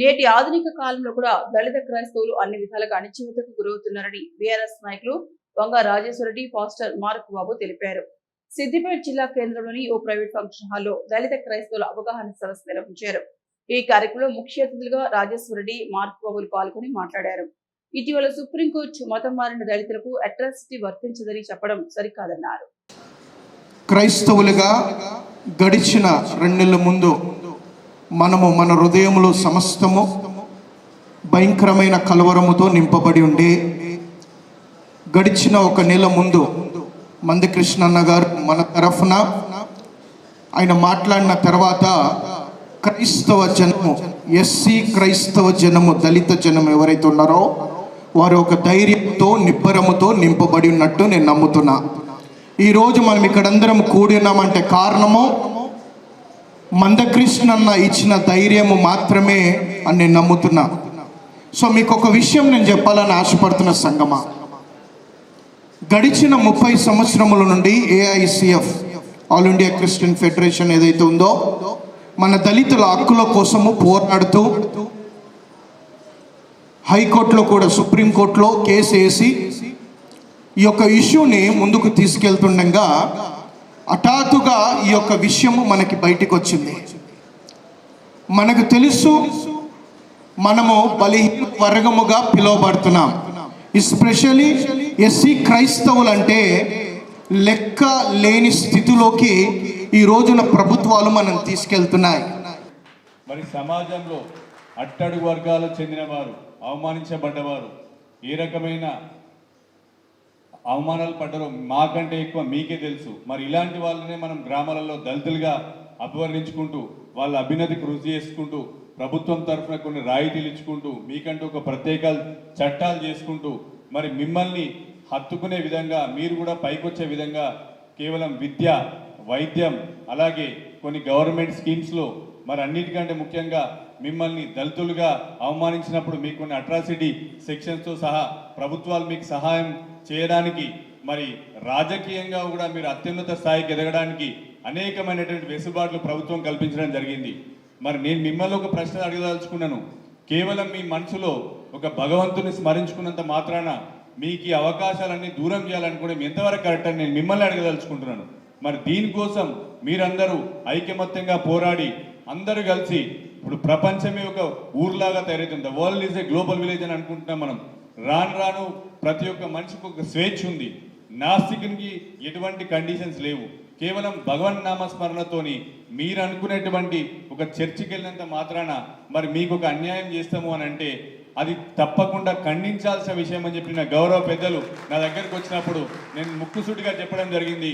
నేటి ఆధునిక కాలంలో కూడా దళిత క్రైస్తవులు అన్ని విధాలుగా అణచివేతకు గురవుతున్నారని బీఆర్ఎస్ నాయకులు వంగ రాజేశ్వరరెడ్డి, పాస్టర్ మార్క్ బాబు తెలిపారు. సిద్దిపేట జిల్లా కేంద్రంలోని ఓ ప్రైవేట్ ఫంక్షన్ హాల్లో దళిత క్రైస్తవుల అవగాహన సదస్సు నిర్వహించారు. ఈ కార్యక్రమంలో ముఖ్య అతిథులుగా రాజేశ్వరరెడ్డి, మార్క్ బాబులు పాల్గొని మాట్లాడారు. ఇటీవల సుప్రీంకోర్టు మతం మారిన దళితులకు అట్రాసిటీ వర్తించదని చెప్పడం సరికాదన్నారు. క్రైస్తవులుగా గడిచిన 2 నెలల ముందు మనము మన హృదయంలో సమస్తము భయంకరమైన కలవరముతో నింపబడి ఉండే, గడిచిన 1 నెల ముందు మందకృష్ణన్న గారు మన తరఫున ఆయన మాట్లాడిన తర్వాత క్రైస్తవ జనము, ఎస్సీ క్రైస్తవ జనము, దళిత జనం ఎవరైతే ఉన్నారో వారు ఒక ధైర్యంతో నిబ్బరముతో నింపబడి ఉన్నట్టు నేను నమ్ముతున్నా. ఈరోజు మనం ఇక్కడందరం కూడి ఉన్నామంటే కారణము మందకృష్ణన్న ఇచ్చిన ధైర్యము మాత్రమే అని నేను నమ్ముతున్నా. సో మీకు ఒక విషయం నేను చెప్పాలని ఆశపడుతున్న సంగమా, గడిచిన 30 సంవత్సరముల నుండి AICF, all India Christian federation ఏదైతే ఉందో, మన దళితుల హక్కుల కోసము పోరాడుతూ హైకోర్టులో కూడా సుప్రీంకోర్టులో కేసు వేసి ఈ యొక్క ఇష్యూని ముందుకు తీసుకెళ్తుండగా హఠాత్తుగా ఈ యొక్క విషయము మనకి బయటికి వచ్చింది. మనకు తెలుసు మనము బలహీన వర్గముగా పిలువబడుతున్నాం. ఎస్పెషల్లీ ఎస్సీ క్రైస్తవులు అంటే లెక్క లేని స్థితిలోకి ఈ రోజున ప్రభుత్వాలు మనం తీసుకెళ్తున్నాయి. మరి సమాజంలో అట్టడుగు వర్గాలకు చెందిన వారు, అవమానించబడ్డవారు ఏ రకమైన అవమానాలు పడ్డారో మాకంటే ఎక్కువ మీకే తెలుసు. మరి ఇలాంటి వాళ్ళనే మనం గ్రామాలలో దళితులుగా అభివర్ణించుకుంటూ వాళ్ళ అభ్యున్నతి కృషి చేసుకుంటూ ప్రభుత్వం తరఫున కొన్ని రాయితీలు ఇచ్చుకుంటూ మీకంటూ ఒక ప్రత్యేక చట్టాలు చేసుకుంటూ మరి మిమ్మల్ని హత్తుకునే విధంగా, మీరు కూడా పైకొచ్చే విధంగా కేవలం విద్య, వైద్యం, అలాగే కొన్ని గవర్నమెంట్ స్కీమ్స్లో మరి అన్నిటికంటే ముఖ్యంగా మిమ్మల్ని దళితులుగా అవమానించినప్పుడు మీకు కొన్ని అట్రాసిటీ సెక్షన్స్తో సహా ప్రభుత్వాలు మీకు సహాయం చేయడానికి, మరి రాజకీయంగా కూడా మీరు అత్యున్నత స్థాయికి ఎదగడానికి అనేకమైనటువంటి వెసులుబాట్లు ప్రభుత్వం కల్పించడం జరిగింది. మరి నేను మిమ్మల్ని ఒక ప్రశ్న అడగదలుచుకున్నాను. కేవలం మీ మనసులో ఒక భగవంతుని స్మరించుకున్నంత మాత్రాన మీకు ఈ అవకాశాలన్నీ దూరం చేయాలనుకునే ఎంతవరకు కరెక్ట్ అని నేను మిమ్మల్ని అడగదలుచుకుంటున్నాను. మరి దీనికోసం మీరందరూ ఐకమత్యంగా పోరాడి అందరూ కలిసి, ఇప్పుడు ప్రపంచమే ఒక ఊర్లాగా తయారవుతుంది. The world is a global village అని అనుకుంటున్నాం మనం. రాను రాను ప్రతి ఒక్క మనిషికి ఒక స్వేచ్ఛ ఉంది. నాస్తికునికి ఎటువంటి కండిషన్స్ లేవు. కేవలం భగవన్ నామస్మరణతోని మీరు అనుకునేటువంటి ఒక చర్చికి వెళ్ళినంత మాత్రాన మరి మీకు ఒక అన్యాయం చేస్తాము అని అంటే అది తప్పకుండా ఖండించాల్సిన విషయం అని చెప్పిన గౌరవ పెద్దలు నా దగ్గరకు వచ్చినప్పుడు నేను ముక్కుసూటిగా చెప్పడం జరిగింది.